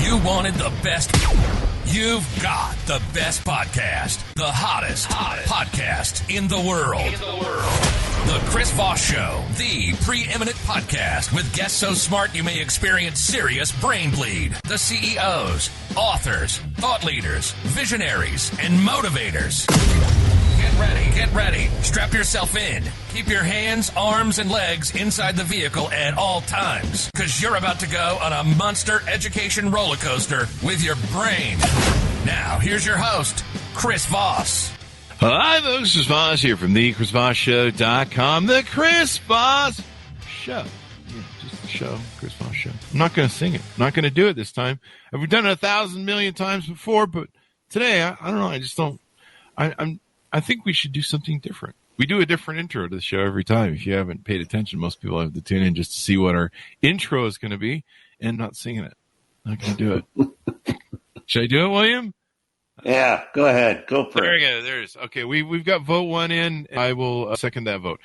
You wanted the best. You've got the best podcast. The hottest podcast in the world. The Chris Voss Show. The preeminent podcast with guests so smart you may experience serious brain bleed. The CEOs, authors, thought leaders, visionaries, and motivators. Get ready. Strap yourself in. Keep your hands, arms, and legs inside the vehicle at all times, because you're about to go on a monster education roller coaster with your brain. Now, here's your host, Chris Voss. Hi, folks. Chris Voss here from thechrisvossshow.com. The Chris Voss Show. Yeah, just the show, Chris Voss Show. I'm not going to sing it. I'm not going to do it this time. I've done it 1,000 million times before, but today, I don't know. I just don't. I think we should do something different. We do a different intro to the show every time. If you haven't paid attention, most people have to tune in just to see what our intro is going to be and not singing it. Not going to do it. Should I do it, William? Yeah, go ahead. Go for there it. There we go. There's okay. We've got vote one in. I will second that vote.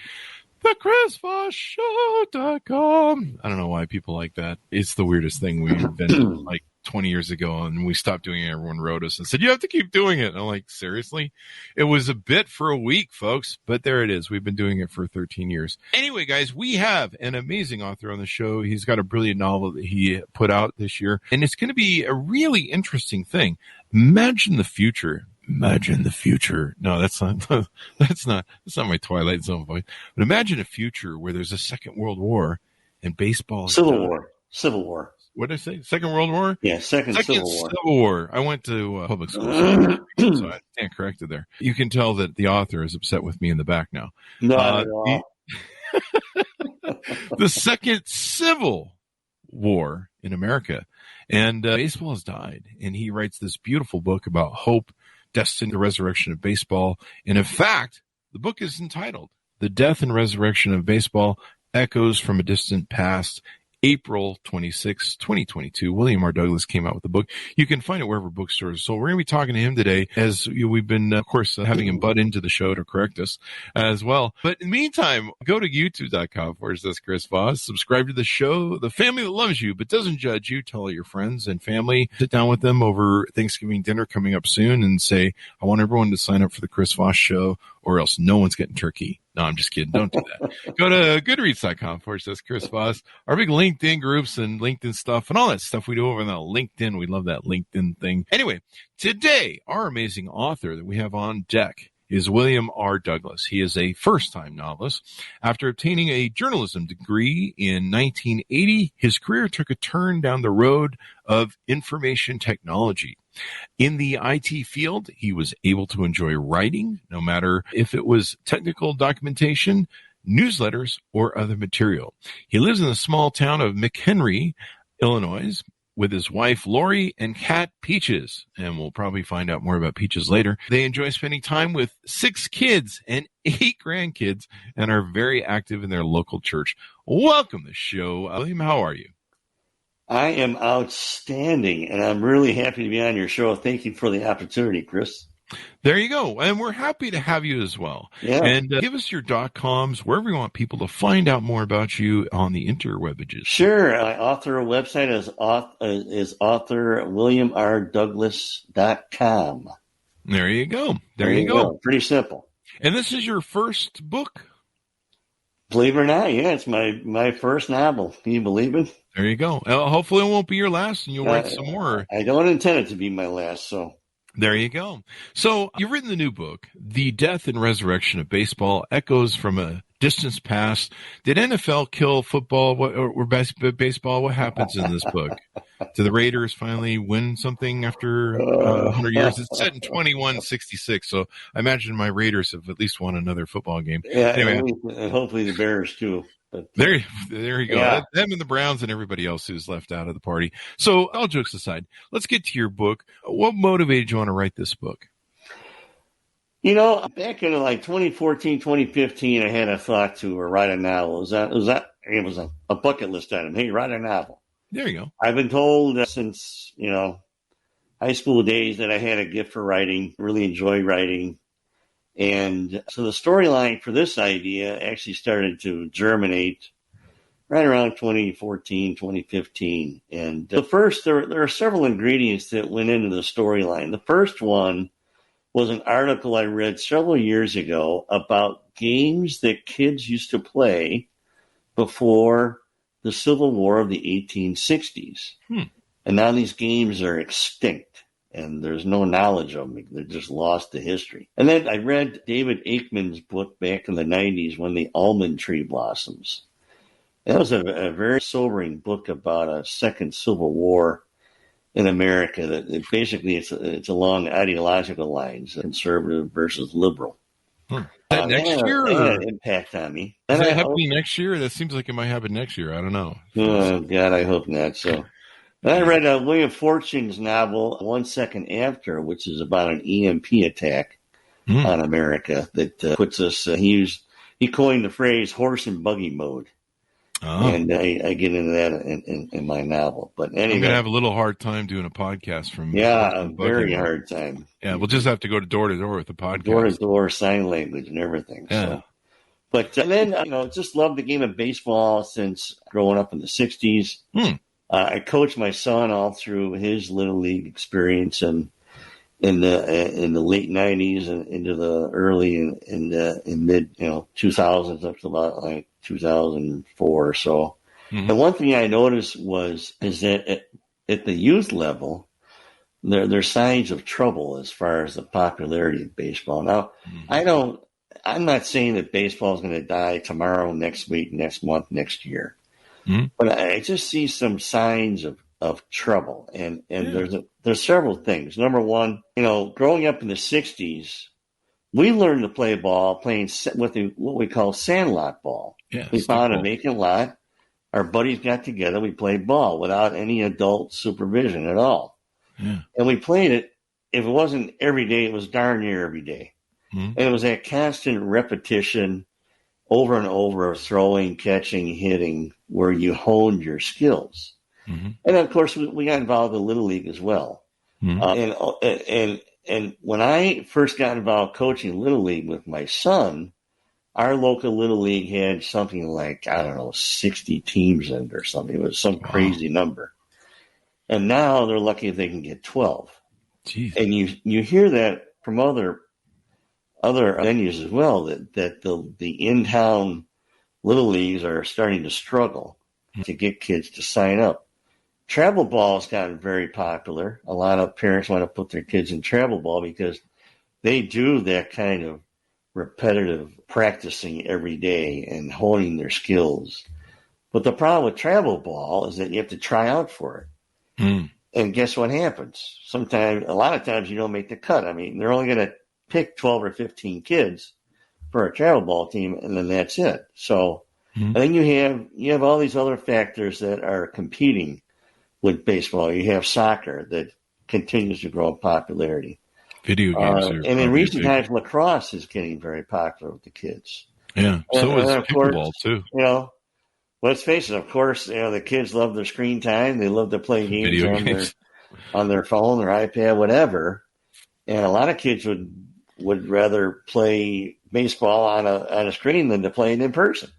TheChrisVossShow.com. I don't know why people like that. It's the weirdest thing we invented like 20 years ago, and we stopped doing it. Everyone wrote us and said, you have to keep doing it. And I'm like, seriously? It was a bit for a week, folks, but there it is. We've been doing it for 13 years. Anyway, guys, we have an amazing author on the show. He's got a brilliant novel that he put out this year, and it's going to be a really interesting thing. Imagine the future. Imagine the future. No, that's not my Twilight Zone voice. But imagine a future where there's a Second World War and baseball. Civil War. What did I say? Second World War? Yeah, Second Civil War. I went to public school, so I can't correct it there. You can tell that the author is upset with me in the back now. Not at all. The Second Civil War in America. And baseball has died. And he writes this beautiful book about hope, destiny, the resurrection of baseball. And in fact, the book is entitled The Death and Resurrection of Baseball, Echoes from a Distant Past, April 26, 2022. William R. Douglas came out with the book. You can find it wherever bookstores are sold. We're going to be talking to him today as we've been, of course, having him butt into the show to correct us as well. But in the meantime, go to youtube.com/Chris Voss. Subscribe to the show. The family that loves you but doesn't judge you. Tell all your friends and family. Sit down with them over Thanksgiving dinner coming up soon and say, I want everyone to sign up for the Chris Voss Show or else no one's getting turkey. No, I'm just kidding. Don't do that. Go to goodreads.com/Chris Voss. Our big LinkedIn groups and LinkedIn stuff and all that stuff we do over on LinkedIn. We love that LinkedIn thing. Anyway, today, our amazing author that we have on deck is William R. Douglas. He is a first-time novelist. After obtaining a journalism degree in 1980, his career took a turn down the road of information technology. In the IT field, he was able to enjoy writing, no matter if it was technical documentation, newsletters, or other material. He lives in the small town of McHenry, Illinois, with his wife, Lori, and cat, Peaches. And we'll probably find out more about Peaches later. They enjoy spending time with 6 kids and 8 grandkids and are very active in their local church. Welcome to the show. William, how are you? I am outstanding, and I'm really happy to be on your show. Thank you for the opportunity, Chris. There you go. And we're happy to have you as well. Yeah. And give us your .coms, wherever you want people to find out more about you on the interwebages. Sure. My author website is author WilliamRDouglas.com. There you go. There you go. Pretty simple. And this is your first book? Believe it or not, yeah, it's my first novel. Can you believe it? There you go. Hopefully it won't be your last and you'll write some more. I don't intend it to be my last, so. There you go. So you've written the new book, The Death and Resurrection of Baseball, Echoes from a Distant Past. Did NFL kill football or baseball? What happens in this book? Do the Raiders finally win something after 100 years? It's set in 2166, so I imagine my Raiders have at least won another football game. Yeah, anyway, and hopefully the Bears too. But, there you go. Yeah. Them and the Browns and everybody else who's left out of the party. So all jokes aside, let's get to your book. What motivated you on to write this book? You know, back in like 2014, 2015, I had a thought to write a novel. It was a bucket list item. Hey, write a novel. There you go. I've been told since, high school days that I had a gift for writing, really enjoy writing. And so the storyline for this idea actually started to germinate right around 2014, 2015. And the first, there are several ingredients that went into the storyline. The first one was an article I read several years ago about games that kids used to play before the Civil War of the 1860s. And now these games are extinct, and there's no knowledge of them. They're just lost to history. And then I read David Aikman's book back in the 90s, When the Almond Tree Blossoms. That was a very sobering book about a second Civil War in America. That basically it's along ideological lines, conservative versus liberal. That next year? That had an impact on me. Is that happening next year? That seems like it might happen next year. I don't know. Oh, God, I hope not. So, I read William Fortune's novel, 1 Second After, which is about an EMP attack on America that puts us, he coined the phrase horse and buggy mode. Oh. And I get into that in my novel. But anyway, I'm going to have a little hard time doing a podcast from. Yeah, a very hard time. Yeah, we'll just have to go door to door with the podcast. Door to door, sign language and everything. Yeah. So. But then, just loved the game of baseball since growing up in the 60s. I coached my son all through his Little League experience and in the late 90s and into the early and mid 2000s up to about like 2004 or so. And one thing I noticed is that at the youth level, there's signs of trouble as far as the popularity of baseball. Now, I'm not saying that baseball is going to die tomorrow, next week, next month, next year. But I just see some signs of trouble. And there's several things. Number one, growing up in the 60s, we learned to play ball playing what we call sandlot ball. Yeah, we found a vacant lot. Our buddies got together. We played ball without any adult supervision at all. Yeah. And we played it. If it wasn't every day, it was darn near every day. And it was that constant repetition over and over of throwing, catching, hitting, where you honed your skills. And of course, we got involved in Little League as well. And when I first got involved coaching Little League with my son, our local Little League had something like, 60 teams in it or something. It was some crazy number. And now they're lucky if they can get 12. Jeez. And you hear that from other venues as well, that the in-town Little Leagues are starting to struggle to get kids to sign up. Travel ball has gotten very popular. A lot of parents want to put their kids in travel ball because they do that kind of repetitive practicing every day and honing their skills. But the problem with travel ball is that you have to try out for it. And guess what happens? A lot of times you don't make the cut. I mean, they're only going to pick 12 or 15 kids for a travel ball team, and then that's it. So, and then you have all these other factors that are competing with baseball. You have soccer that continues to grow in popularity. Video games and in recent times, lacrosse is getting very popular with the kids. Yeah, so is pickleball too. Let's face it. Of course, the kids love their screen time. They love to play games on their phone, their iPad, whatever. And a lot of kids would rather play baseball on a screen than to play it in person.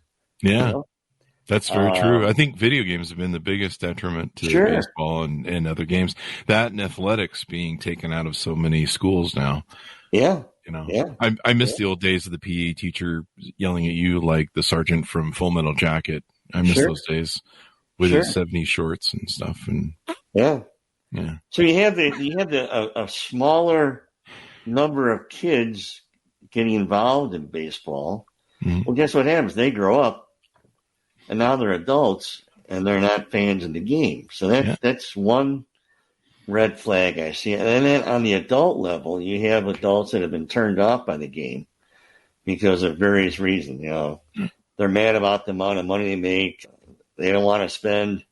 Yeah. That's very true. I think video games have been the biggest detriment to baseball and other games. That and athletics being taken out of so many schools now. Yeah. I miss the old days of the PE teacher yelling at you like the sergeant from Full Metal Jacket. I miss those days with his 70s shorts and stuff. And yeah. So you have a smaller number of kids getting involved in baseball. Well, guess what happens? They grow up. And now they're adults, and they're not fans of the game. So that's one red flag I see. And then on the adult level, you have adults that have been turned off by the game because of various reasons. They're mad about the amount of money they make. They don't want to spend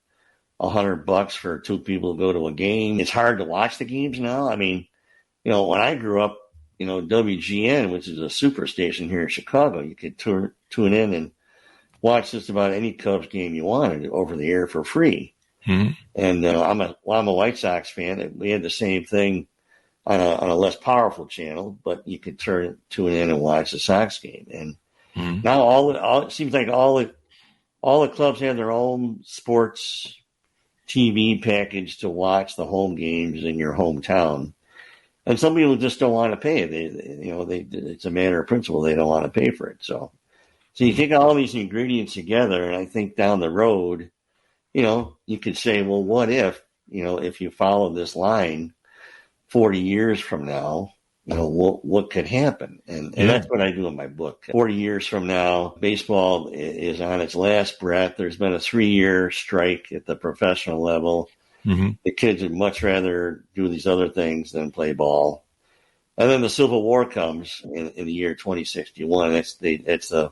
$100 for two people to go to a game. It's hard to watch the games now. I mean, when I grew up, WGN, which is a super station here in Chicago, you could tune in and watch just about any Cubs game you wanted over the air for free. And I'm a White Sox fan. We had the same thing on a less powerful channel, but you could tune in and watch the Sox game. And now all it seems like all all the clubs have their own sports TV package to watch the home games in your hometown. And some people just don't want to pay. It's a matter of principle. They don't want to pay for it. So you take all these ingredients together, and I think down the road, you could say, well, what if you follow this line 40 years from now, what could happen? And that's what I do in my book. 40 years from now, baseball is on its last breath. There's been a 3-year strike at the professional level. Mm-hmm. The kids would much rather do these other things than play ball. And then the Civil War comes in the year 2061. That's the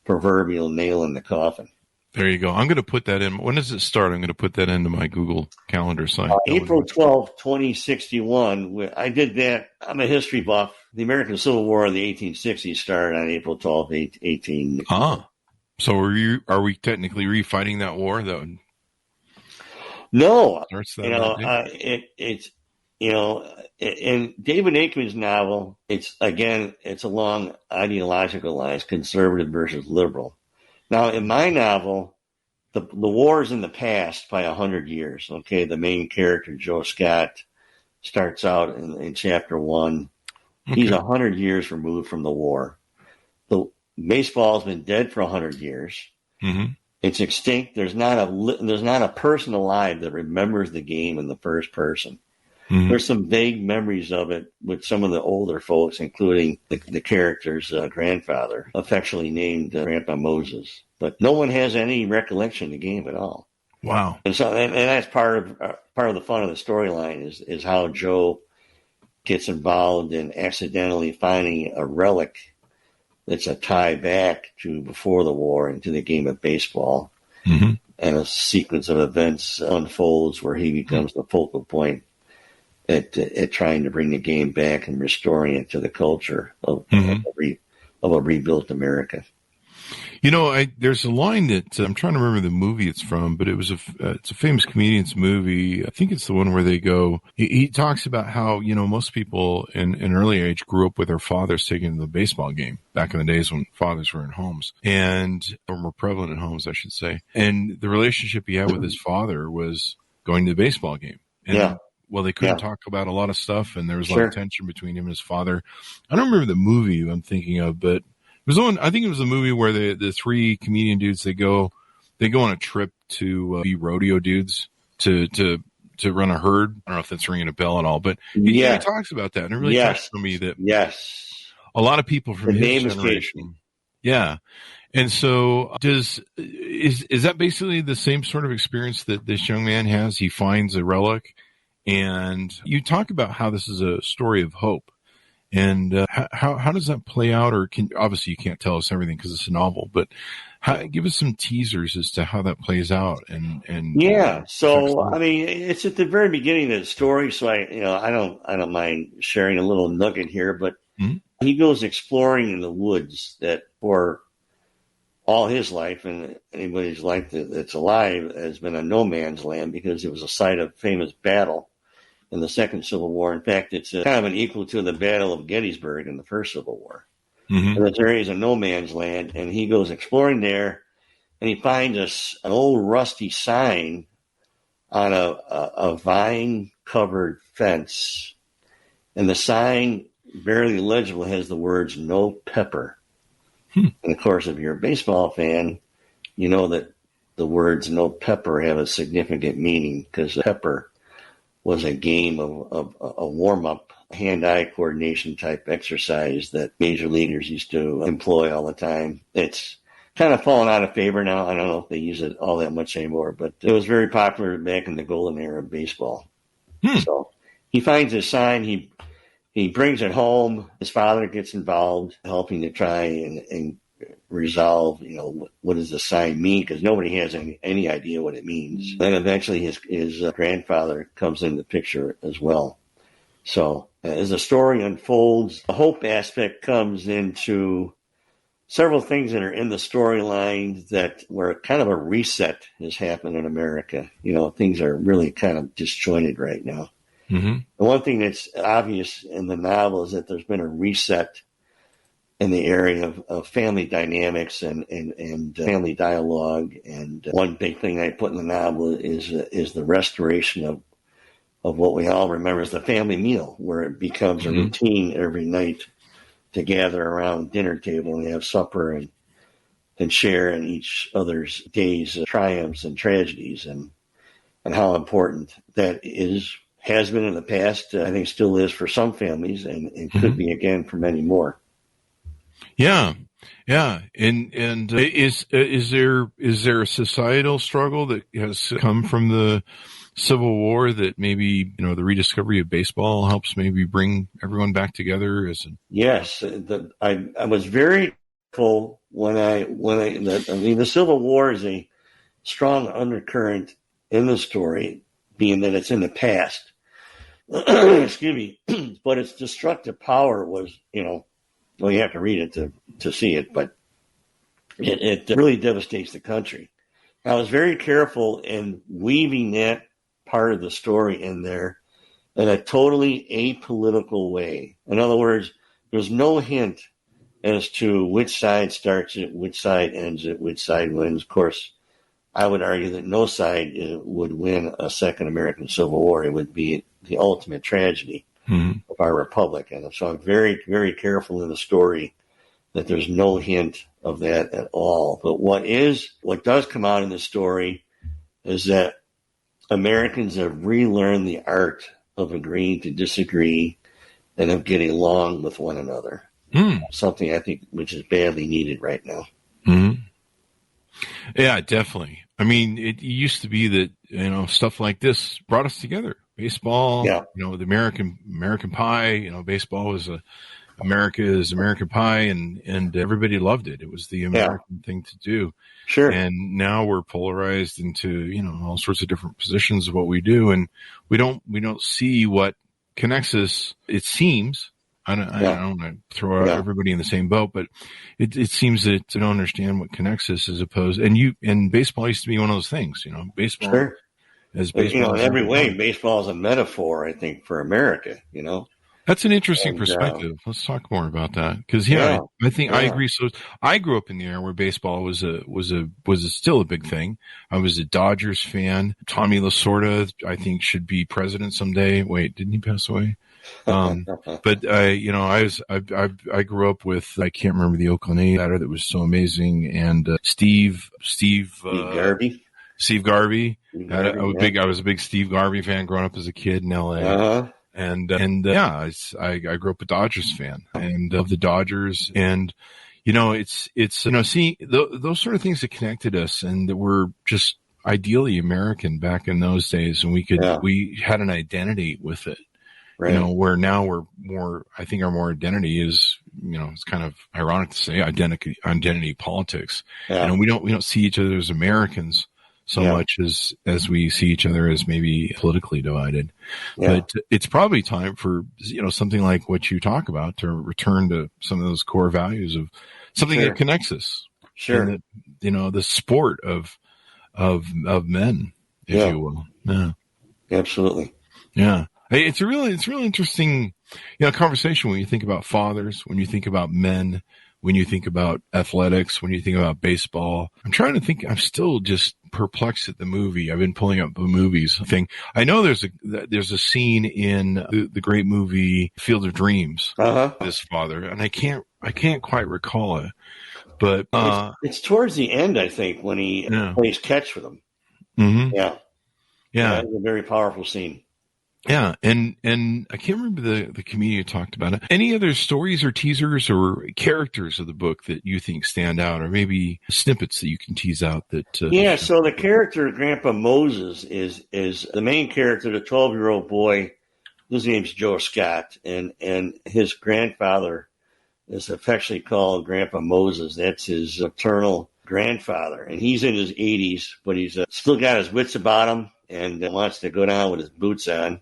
proverbial nail in the coffin. There you go. I'm going to put that in. When does it start? I'm going to put that into my Google Calendar site. April 12, 2061. I did that. I'm a history buff. The American Civil War of the 1860s started on April 12, 18. So are we technically refighting that war? No. It's in David Aikman's novel, it's along ideological lines, conservative versus liberal. Now, in my novel, the war is in the past by 100 years. Okay, the main character, Joe Scott, starts out in chapter 1. Okay. He's 100 years removed from the war. The baseball has been dead for 100 years. Mm-hmm. It's extinct. There's not a person alive that remembers the game in the first person. Mm-hmm. There's some vague memories of it with some of the older folks, including the character's grandfather, affectionately named Grandpa Moses. But no one has any recollection of the game at all. Wow! And so, and that's part of the fun of the storyline is how Joe gets involved in accidentally finding a relic that's a tie back to before the war into the game of baseball, mm-hmm. and a sequence of events unfolds where he becomes the focal point at trying to bring the game back and restoring it to the culture of a rebuilt America. There's a line that I'm trying to remember the movie it's from, but it's a famous comedian's movie. I think it's the one where they go. He talks about how most people in an early age grew up with their fathers taking to the baseball game back in the days when fathers were in homes or more prevalent in homes, I should say. And the relationship he had with his father was going to the baseball game. And well, they couldn't talk about a lot of stuff, and there was a lot of tension between him and his father. I don't remember the movie I'm thinking of, but it was the one. I think it was the movie where the three comedian dudes they go on a trip to be rodeo dudes to run a herd. I don't know if that's ringing a bell at all, but he talks about that, and it really touched on me that a lot of people from his generation, And so is that basically the same sort of experience that this young man has? He finds a relic. And you talk about how this is a story of hope, and how does that play out? Or obviously you can't tell us everything because it's a novel, but give us some teasers as to how that plays out. So I mean, it's at the very beginning of the story, so I don't mind sharing a little nugget here, but he goes exploring in the woods that for all his life and anybody's life that's alive has been a no man's land because it was a site of famous battle in the Second Civil War. In fact, it's kind of an equal to the Battle of Gettysburg in the First Civil War. Mm-hmm. And this area is a no man's land, and he goes exploring there, and he finds an old rusty sign on a vine-covered fence, and the sign, barely legible, has the words "No Pepper." And of course, if you're a baseball fan, you know that the words "No Pepper" have a significant meaning because pepper was a game of a warm-up, hand-eye coordination type exercise that major leaguers used to employ all the time. It's kind of fallen out of favor now. I don't know if they use it all that much anymore, but it was very popular back in the golden era of baseball. So he finds his sign. He brings it home. His father gets involved, helping to try and resolve, what does the sign mean? Because nobody has any idea what it means. Then eventually his grandfather comes in the picture as well. So as the story unfolds, the hope aspect comes into several things that are in the storyline where kind of a reset has happened in America. Things are really kind of disjointed right now. Mm-hmm. The one thing that's obvious in the novel is that there's been a reset in the area of family dynamics and family dialogue. And one big thing I put in the novel is the restoration of what we all remember as the family meal, where it becomes a routine every night to gather around dinner table and have supper and share in each other's days, triumphs and tragedies, and how important that has been in the past. I think still is for some families, and could be again for many more. Yeah. Yeah. And is there a societal struggle that has come from the Civil War that maybe, the rediscovery of baseball helps maybe bring everyone back together? Yes. I was very careful the Civil War is a strong undercurrent in the story, being that it's in the past. Excuse me. But its destructive power was, you have to read it to see it, but it really devastates the country. I was very careful in weaving that part of the story in there in a totally apolitical way. In other words, there's no hint as to which side starts it, which side ends it, which side wins. Of course, I would argue that no side would win a second American Civil War. It would be the ultimate tragedy of our republic. And so I'm very, very careful in the story that there's no hint of that at all. But what does come out in the story is that Americans have relearned the art of agreeing to disagree and of getting along with one another. Something I think which is badly needed right now. Yeah, definitely. I mean, it used to be that, stuff like this brought us together. Baseball, the American pie, baseball was America's American pie, and everybody loved it. It was the American thing to do. Sure. And now we're polarized into, all sorts of different positions of what we do. And we don't see what connects us. It seems, I don't want to throw out everybody in the same boat, but it seems that I don't understand what connects us as opposed, and baseball used to be one of those things, baseball. Sure. As baseball in every way, baseball is a metaphor, I think, for America, That's an interesting perspective. Let's talk more about that. Cause I think I agree. So I grew up in the era where baseball was still a big thing. I was a Dodgers fan. Tommy Lasorda, I think, should be president someday. Wait, didn't he pass away? But I grew up with, I can't remember the Oakland A's batter that was so amazing. And, Steve Garvey. Steve Garvey. I was a big Steve Garvey fan growing up as a kid in LA. I grew up a Dodgers fan and of the Dodgers. And, it's seeing those sort of things that connected us and that were just ideally American back in those days. And we had an identity with it, right. Where now we're more, I think our more identity is, it's kind of ironic to say identity politics. Yeah. We don't see each other as Americans so much as we see each other as maybe politically divided. Yeah. But it's probably time for, something like what you talk about to return to some of those core values of something that connects us. Sure. And that, the sport of men, if you will. Yeah. Absolutely. Yeah. It's a really interesting, conversation when you think about fathers, when you think about men, when you think about athletics, when you think about baseball. I'm trying to think. I'm still just perplexed at the movie. I've been pulling up the movies thing. I know there's a scene in the great movie Field of Dreams. This father, and I can't quite recall it, but it's towards the end, I think, when he plays catch with him. Mm-hmm. Yeah. It's a very powerful scene. Yeah, and I can't remember the comedian who talked about it. Any other stories or teasers or characters of the book that you think stand out, or maybe snippets that you can tease out that? So the character Grandpa Moses is the main character, the 12-year-old boy. His name's Joe Scott, and his grandfather is affectionately called Grandpa Moses. That's his maternal grandfather, and he's in his 80s, but he's still got his wits about him and wants to go down with his boots on.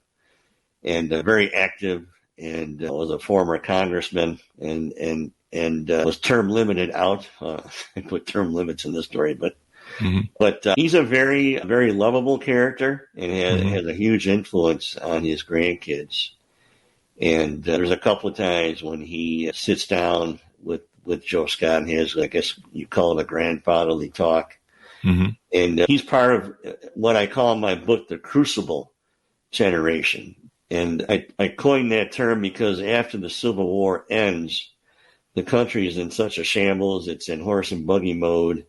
And very active, and was a former congressman, and was term limited out. I put term limits in this story, but he's a very, very lovable character and has a huge influence on his grandkids. And there's a couple of times when he sits down with Joe Scott and his, I guess you call it a grandfatherly talk. Mm-hmm. And he's part of what I call in my book, the Crucible generation. And I coined that term because after the Civil War ends, the country is in such a shambles. It's in horse and buggy mode.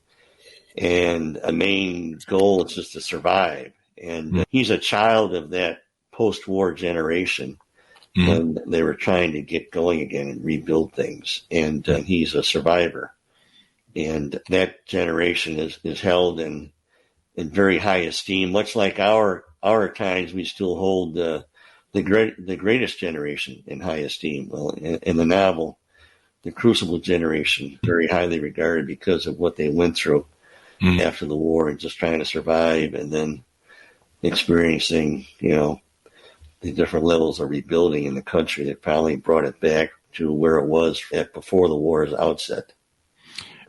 And a main goal is just to survive. And he's a child of that post-war generation when they were trying to get going again and rebuild things. And he's a survivor. And that generation is held in very high esteem, much like our times. We still hold the greatest generation in high esteem. Well, in the novel, the Crucible generation, very highly regarded because of what they went through after the war and just trying to survive, and then experiencing, the different levels of rebuilding in the country that finally brought it back to where it was before the war's outset.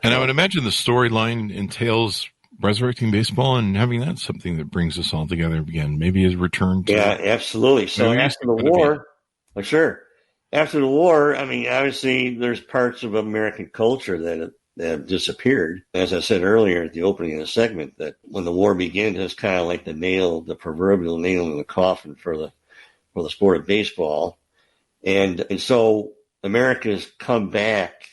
And I would imagine the storyline entails resurrecting baseball and having that something that brings us all together again. Maybe a return to... Yeah, absolutely. So after the war, sure. After the war, I mean, obviously there's parts of American culture that have disappeared. As I said earlier at the opening of the segment, that when the war begins, it's kind of like the proverbial nail in the coffin for the sport of baseball. And so America's come back.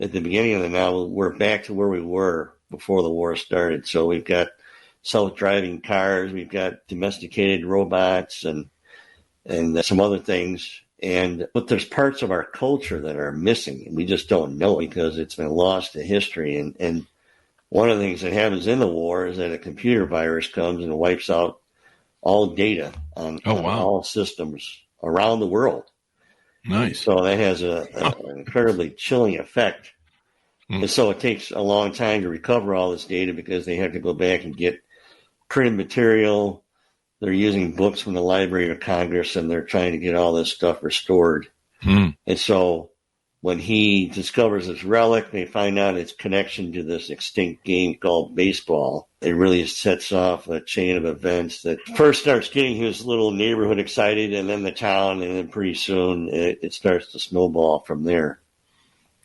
At the beginning of the novel, we're back to where we were before the war started. So we've got self-driving cars, we've got domesticated robots, and some other things. But there's parts of our culture that are missing, and we just don't know because it's been lost to history. And one of the things that happens in the war is that a computer virus comes and wipes out all data on all systems around the world. Nice. So that has an incredibly chilling effect. And so it takes a long time to recover all this data because they have to go back and get printed material. They're using books from the Library of Congress, and they're trying to get all this stuff restored. And so when he discovers this relic, they find out its connection to this extinct game called baseball. It really sets off a chain of events that first starts getting his little neighborhood excited, and then the town, and then pretty soon it starts to snowball from there.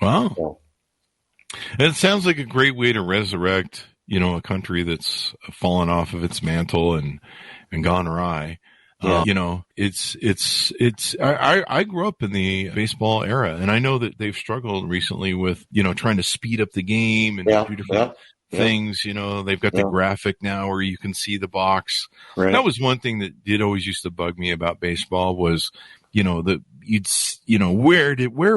Wow. So, it sounds like a great way to resurrect, a country that's fallen off of its mantle and gone awry. Yeah. I grew up in the baseball era, and I know that they've struggled recently with, trying to speed up the game and do different things. They've got the graphic now where you can see the box. Right. That was one thing that did always used to bug me about baseball was, where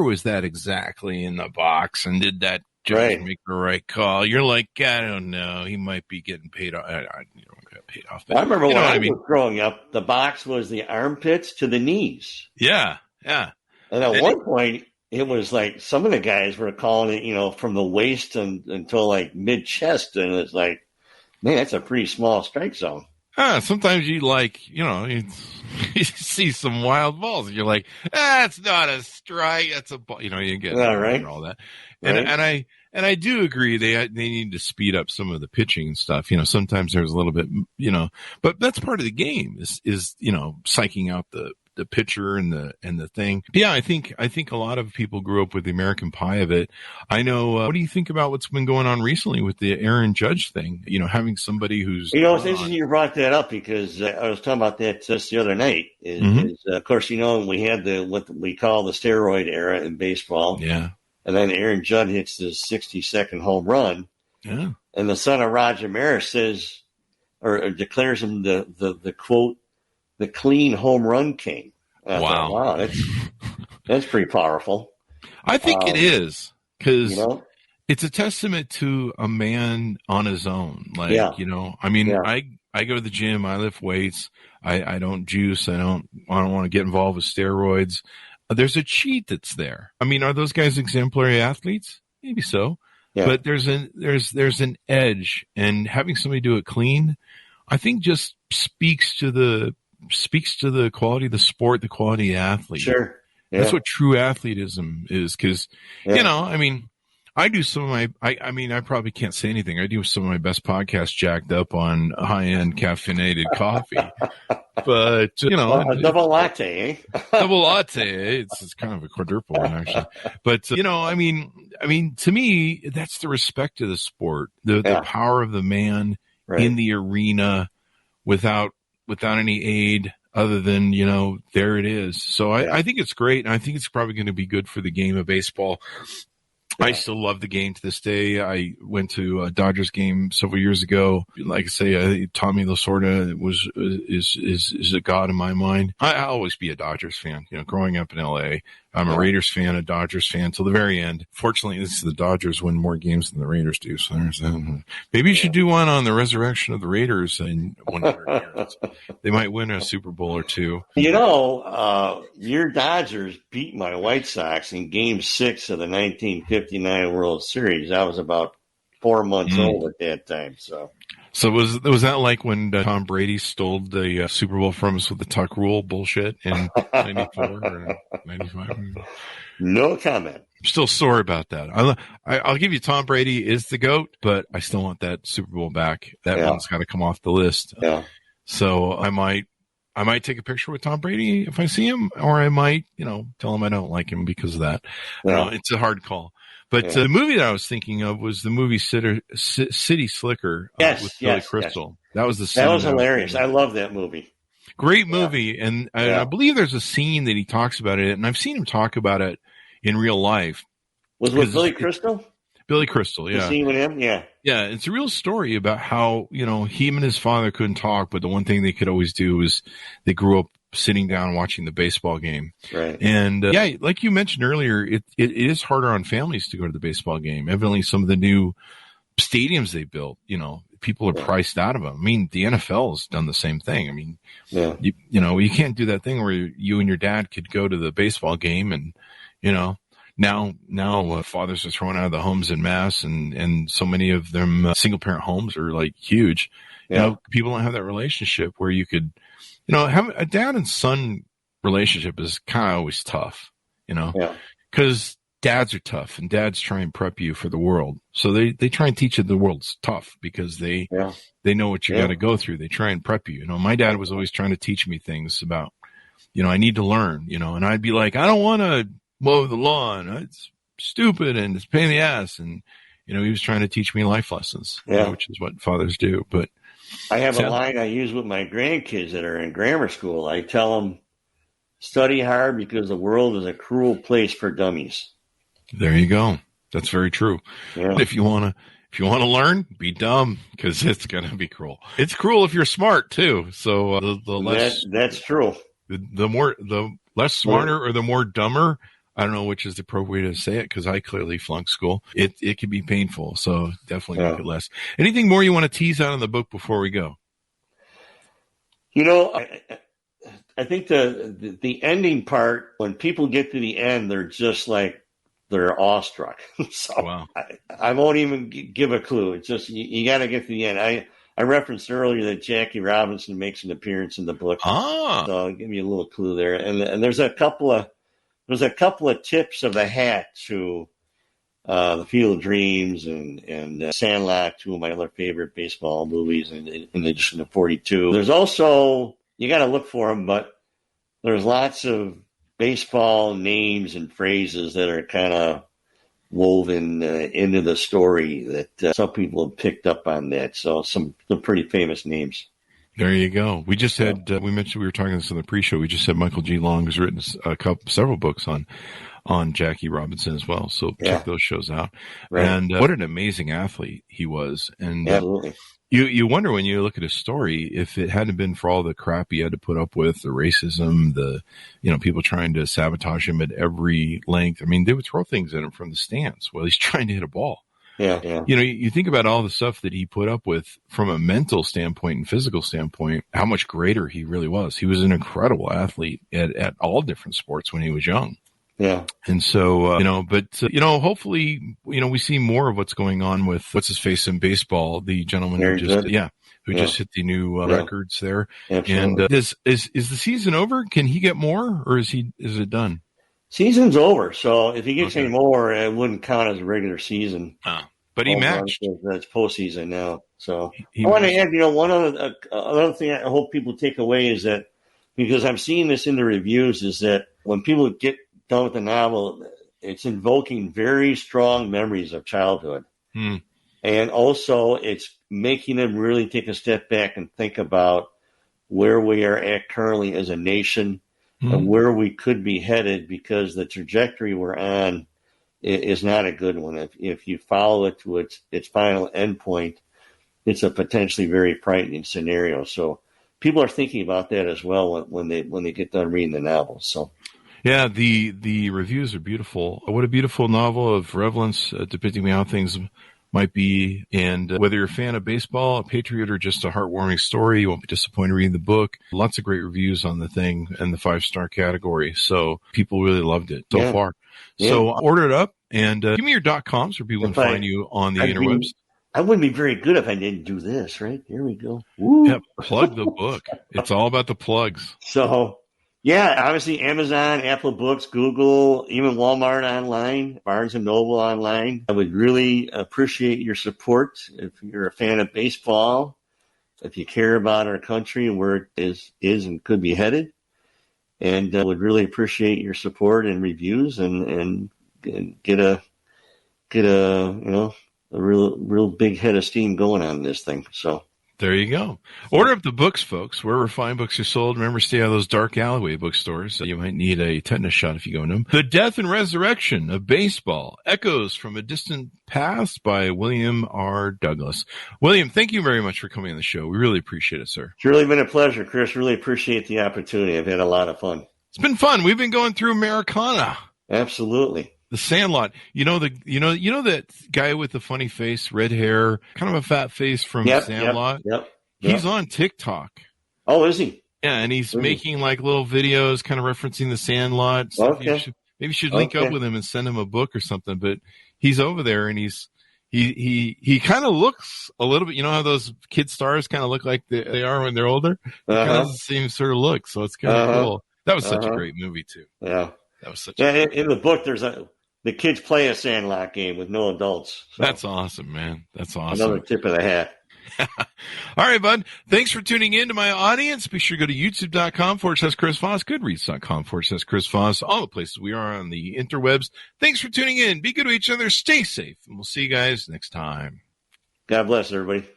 was that exactly in the box, and did that judge make the right call? You're like, I don't know, he might be getting paid off. Paid off. But, I remember when I was growing up, the box was the armpits to the knees. Yeah. And at one point, it was like some of the guys were calling it, from the waist until like mid chest, and it's like, man, that's a pretty small strike zone. Sometimes you you see some wild balls, and you're like, it's not a strike, that's a ball. You get right. all that, and I do agree they need to speed up some of the pitching and stuff. Sometimes there's a little bit, but that's part of the game is psyching out the pitcher and the thing. Yeah, I think a lot of people grew up with the American pie of it. I know. What do you think about what's been going on recently with the Aaron Judge thing? Having somebody who's it's interesting you brought that up because I was talking about that just the other night. Of course, we had what we call the steroid era in baseball. Yeah. And then Aaron Judge hits his 60-second home run. Yeah. And the son of Roger Maris says, or declares him the quote, the clean home run king. Wow. That's pretty powerful. I think it is because it's a testament to a man on his own. I go to the gym, I lift weights. I don't juice. I don't want to get involved with steroids. There's a cheat that's there. I mean, are those guys exemplary athletes? Maybe so. Yeah. But there's an edge, and having somebody do it clean, I think just speaks to the quality of the sport, the quality of the athlete. Sure. Yeah. That's what true athletism is. Because, I do some of my, I mean, I probably can't say anything. I do some of my best podcasts jacked up on high-end caffeinated coffee. But, a double latte, eh? Double latte. It's kind of a quadruple one, actually. But, I mean, to me, that's the respect of the sport, the power of the man in the arena without any aid other than, there it is. So I think it's great. And I think it's probably going to be good for the game of baseball. I still love the game to this day. I went to a Dodgers game several years ago. Like I say, Tommy Lasorda is a god in my mind. I'll always be a Dodgers fan. Growing up in LA, I'm a Raiders fan, a Dodgers fan till the very end. Fortunately, the Dodgers win more games than the Raiders do. So there's that. Maybe you should do one on the resurrection of the Raiders in 100 years. They might win a Super Bowl or two. Your Dodgers beat my White Sox in Game 6 of the 1959 World Series. I was about 4 months old at that time. So was that like when Tom Brady stole the Super Bowl from us with the tuck rule bullshit in 94 or 95? No comment. I'm still sore about that. I'll give you Tom Brady is the GOAT, but I still want that Super Bowl back. That one's got to come off the list. Yeah. So I might take a picture with Tom Brady if I see him, or I might, tell him I don't like him because of that. Yeah. It's a hard call. But the movie that I was thinking of was the movie City Slicker with Billy Crystal. Yes. That was that was hilarious. I love that movie. Great movie. And I believe there's a scene that he talks about it, and I've seen him talk about it in real life. Was it with Billy Crystal? Billy Crystal, yeah. The scene with him? Yeah. Yeah, it's a real story about how, him and his father couldn't talk, but the one thing they could always do was they grew up sitting down watching the baseball game. Right. And like you mentioned earlier, it is harder on families to go to the baseball game. Evidently, some of the new stadiums they built, people are priced out of them. I mean, the NFL has done the same thing. I mean, you can't do that thing where you and your dad could go to the baseball game and, now fathers are thrown out of the homes en masse, and so many of them single parent homes are like huge. People don't have that relationship where you could, have a dad and son relationship is kind of always tough, because dads are tough and dads try and prep you for the world. So they try and teach you the world's tough because they know what you got to go through. They try and prep you. My dad was always trying to teach me things about, I need to learn, and I'd be like, I don't want to mow the lawn. It's stupid and it's a pain in the ass. And, he was trying to teach me life lessons, which is what fathers do. But I have a line I use with my grandkids that are in grammar school. I tell them, study hard because the world is a cruel place for dummies. There you go. That's very true. Yeah. If you want to learn, be dumb because it's going to be cruel. It's cruel if you're smart too. So the less that's true. The less smarter or the more dumber. I don't know which is the appropriate way to say it because I clearly flunked school. It can be painful. So definitely make it less. Anything more you want to tease out in the book before we go? I think the ending part, when people get to the end, they're just like, they're awestruck. So I won't even give a clue. It's just, you got to get to the end. I referenced earlier that Jackie Robinson makes an appearance in the book. So I'll give you a little clue there. And there's a couple of tips of the hat to The Field of Dreams and Sandlot, two of my other favorite baseball movies, in addition to 42. There's also, you got to look for them, but there's lots of baseball names and phrases that are kind of woven into the story that some people have picked up on that. So some pretty famous names. There you go. We just had, we mentioned, we were talking this on the pre-show. We just had Michael G. Long, who's written several books on Jackie Robinson as well. So check those shows out. Right. And what an amazing athlete he was. And absolutely. You wonder when you look at his story, if it hadn't been for all the crap he had to put up with, the racism, the, people trying to sabotage him at every length. I mean, they would throw things at him from the stands while he's trying to hit a ball. Yeah. You think about all the stuff that he put up with from a mental standpoint and physical standpoint, how much greater he really was. He was an incredible athlete at all different sports when he was young. Yeah. And so, hopefully, we see more of what's going on with what's his face in baseball, the gentleman who just hit the new records there. Absolutely. And is the season over? Can he get more or is it done? Season's over, so if he gets any more, it wouldn't count as a regular season. But he matched. That's postseason now. So he I want to add, one another thing I hope people take away is that, because I'm seeing this in the reviews, is that when people get done with the novel, it's invoking very strong memories of childhood. And also it's making them really take a step back and think about where we are at currently as a nation and where we could be headed, because the trajectory we're on is not a good one. If you follow it to its final endpoint, it's a potentially very frightening scenario. So people are thinking about that as well when they get done reading the novel. So, yeah, the reviews are beautiful. What a beautiful novel of relevance, depicting how things might be. And whether you're a fan of baseball, a patriot, or just a heartwarming story, you won't be disappointed reading the book. Lots of great reviews on the thing in the 5-star category. So people really loved it so far. Yeah. So order it up and give me your .coms where people can find you on the interwebs. I wouldn't be very good if I didn't do this, right? Here we go. Woo. Yeah, plug the book. It's all about the plugs. So, yeah, obviously Amazon, Apple Books, Google, even Walmart online, Barnes & Noble online. I would really appreciate your support if you're a fan of baseball, if you care about our country and where it is and could be headed. And I would really appreciate your support and reviews and get a real big head of steam going on this thing. So there you go. Order up the books, folks. Wherever fine books are sold. Remember, stay out of those dark alleyway bookstores. You might need a tetanus shot if you go in them. The Death and Resurrection of Baseball: Echoes from a Distant Past by William R. Douglas. William, thank you very much for coming on the show. We really appreciate it, sir. It's really been a pleasure, Chris. Really appreciate the opportunity. I've had a lot of fun. It's been fun. We've been going through Americana. Absolutely. The Sandlot. You know that guy with the funny face, red hair, kind of a fat face from Sandlot? Yep. He's on TikTok. Oh, is he? Yeah, and he's making like little videos kind of referencing the Sandlot. So okay. Maybe you should link up with him and send him a book or something. But he's over there and he kind of looks a little bit, you know how those kid stars kind of look like they are when they're older? He kind of has the same sort of look. So it's kind of cool. That was such a great movie too. Yeah. That was such in the book, the kids play a Sandlot game with no adults. So. That's awesome, man. That's awesome. Another tip of the hat. All right, bud. Thanks for tuning in to my audience. Be sure to go to youtube.com/Chris Voss, goodreads.com/Chris Voss, all the places we are on the interwebs. Thanks for tuning in. Be good to each other. Stay safe. And we'll see you guys next time. God bless everybody.